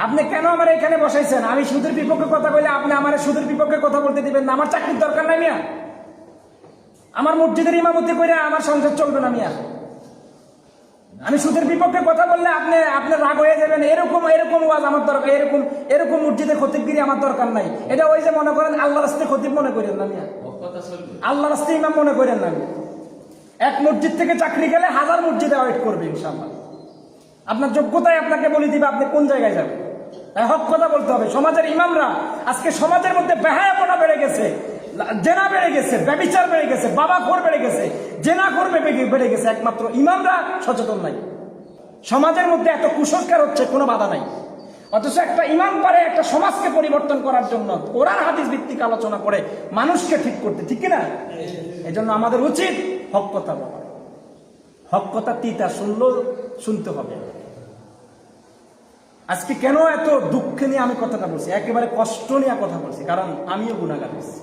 আপনি কেন আমার এখানে বসাইছেন? আমি সুদের বিপক্ষে কথা বলে আপনি আমার সুদের বিপক্ষে কথা বলতে দিবেন না? আমার চাকরির দরকার নাই মিয়া। আমার মসজিদের ইমামতি করে আমার সংসার চলবে না মিয়া। আমি সুদের বিপক্ষে কথা বললে আপনি আপনার রাগ হয়ে যাবেন। এরকম এরকম ওয়াজ আমার দরকার, এরকম এরকম মসজিদে খতিবগিরি আমার দরকার নাই। এটা ওই যে মনে করেন আল্লাহর রাস্তে খতিব মনে করেন না মিয়া, আল্লাহর রাস্তে ইমাম মনে করেন না। এক মসজিদ থেকে চাকরি গেলে 1000 মসজিদে ওয়েট করবে ইনশাআল্লাহ। আপনার যোগ্যতায় আপনাকে বলে দিবে আপনি কোন জায়গায় যাবেন। হক কথা বলতে হবে। সমাজের ইমামরা আজকে সমাজের মধ্যে বেহায়াপনা বেড়ে গেছে, জেনা বেড়ে গেছে, ব্যভিচার বেড়ে গেছে, বাবাখোর বেড়ে গেছে, জেনা করবে বেড়ে গেছে। একমাত্র ইমামরা সচেতন নাই। সমাজের মধ্যে এত কুসংস্কার হচ্ছে, কোনো বাধা নাই। অথচ একটা ইমাম পারে একটা সমাজকে পরিবর্তন করার জন্য কোরআন হাদিস ভিত্তিক আলোচনা করে মানুষকে ঠিক করতে, ঠিক কিনা? এই জন্য আমাদের উচিত হক কথা বলা। হক কথা তিতা শুনলেও শুনতে হবে। আজকে কেন এত দুঃখ নিয়ে আমি কথাটা বলছি, একেবারে কষ্ট নিয়ে কথা বলছি, কারণ আমিও গুনাহগার হয়েছি।